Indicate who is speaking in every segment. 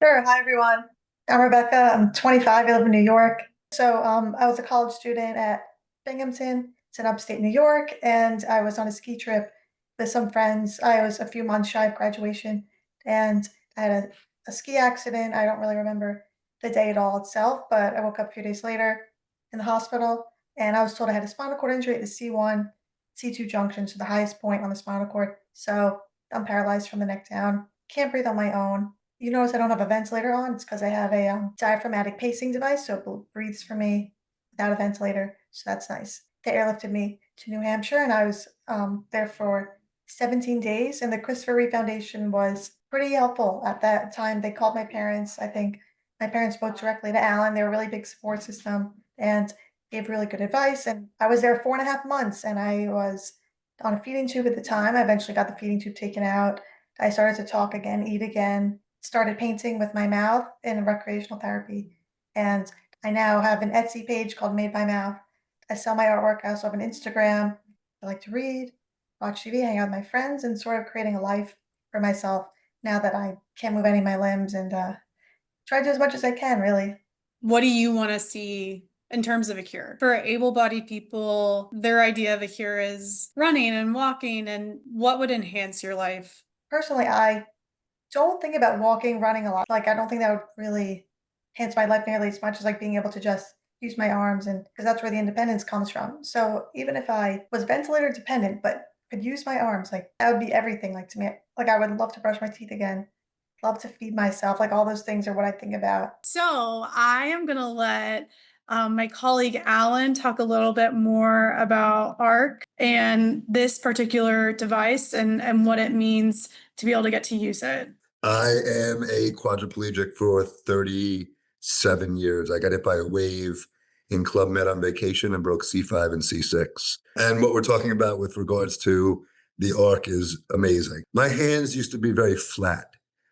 Speaker 1: Sure. Hi, everyone. I'm Rebecca. I'm 25. I live in New York. I was a college student at Binghamton. It's in upstate New York, and I was on a ski trip with some friends. I was a few months shy of graduation, and I had a ski accident. I don't really remember the day at all itself, but I woke up a few days later in the hospital, and I was told I had a spinal cord injury at the C1, C2 junction, so the highest point on the spinal cord. So I'm paralyzed from the neck down. Can't breathe on my own. You notice I don't have a ventilator on. It's because I have a diaphragmatic pacing device, so it breathes for me without a ventilator. So that's nice. They airlifted me to New Hampshire, and I was there for 17 days. And the Christopher Reeve Foundation was pretty helpful at that time. They called my parents. I think my parents spoke directly to Alan. They were a really big support system and gave really good advice. And I was there 4.5 months, and I was on a feeding tube at the time. I eventually got the feeding tube taken out. I started to talk again, eat again, started painting with my mouth in recreational therapy. And I now have an Etsy page called Made by Mouth. I sell my artwork. I also have an Instagram. I like to read, watch TV, hang out with my friends, and sort of creating a life for myself now that I can't move any of my limbs and try to do as much as I can, really.
Speaker 2: What do you want to see in terms of a cure? For able-bodied people, their idea of a cure is running and walking, and what would enhance your life?
Speaker 1: Personally, I don't think about walking, running a lot. Like, I don't think that would really enhance my life nearly as much as like being able to just use my arms, and because that's where the independence comes from. So even if I was ventilator dependent, but could use my arms, like that would be everything. Like to me, like I would love to brush my teeth again, love to feed myself. Like all those things are what I think about.
Speaker 2: So I am going to let my colleague Alan talk a little bit more about ARC and this particular device and what it means to be able to get to use it.
Speaker 3: I am a quadriplegic for 37 years. I got hit by a wave in Club Med on vacation and broke C5 and C6. And what we're talking about with regards to the arc is amazing. My hands used to be very flat,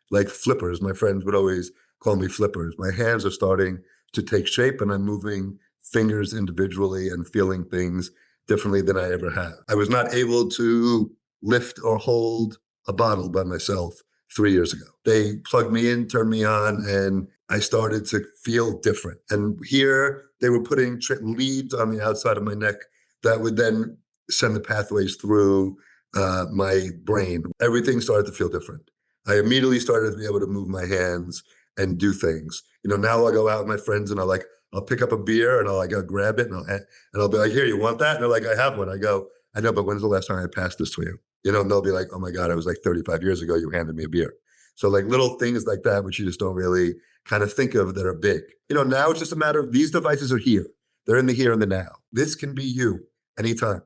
Speaker 3: like flippers. My friends would always call me flippers. My hands are starting to take shape and I'm moving fingers individually and feeling things differently than I ever have. I was not able to lift or hold a bottle by myself 3 years ago. They plugged me in, turned me on, and I started to feel different. And here they were putting leads on the outside of my neck that would then send the pathways through my brain. Everything started to feel different. I immediately started to be able to move my hands and do things. You know, now I go out with my friends and I'll pick up a beer and I'll go grab it and I'll be like, here, you want that? And they're like, I have one. I go, I know, but when's the last time I passed this to you? You know, and they'll be like, oh my God, I was like 35 years ago, you handed me a beer. So like little things like that, which you just don't really kind of think of that are big. You know, now it's just a matter of these devices are here. They're in the here and the now. This can be you anytime.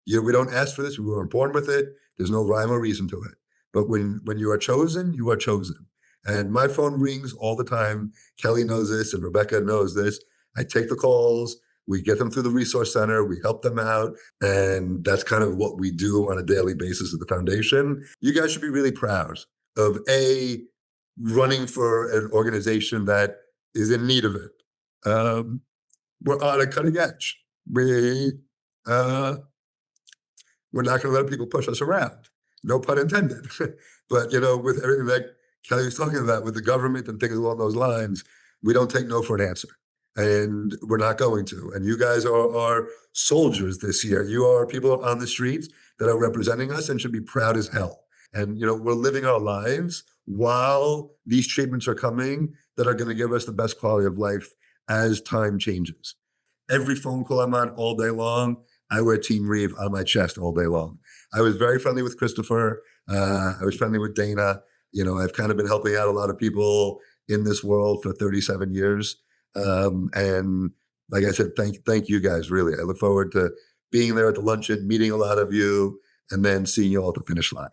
Speaker 3: We don't ask for this. We weren't born with it. There's no rhyme or reason to it. But when you are chosen, you are chosen. And my phone rings all the time. Kelly knows this and Rebecca knows this. I take the calls. We get them through the resource center. We help them out. And that's kind of what we do on a daily basis at the foundation. You guys should be really proud of running for an organization that is in need of it. We're on a cutting edge. We're not going to let people push us around. No pun intended. But, you know, with everything that Kelly was talking about with the government and things along those lines, we don't take no for an answer. And we're not going to. And you guys are soldiers this year. You are people on the streets that are representing us and should be proud as hell. And, you know, we're living our lives while these treatments are coming that are going to give us the best quality of life as time changes. Every phone call I'm on all day long, I wear Team Reeve on my chest all day long. I was very friendly with Christopher. I was friendly with Dana. You know, I've kind of been helping out a lot of people in this world for 37 years. And like I said, thank you guys, really. I look forward to being there at the luncheon, meeting a lot of you, and then seeing you all at the finish line.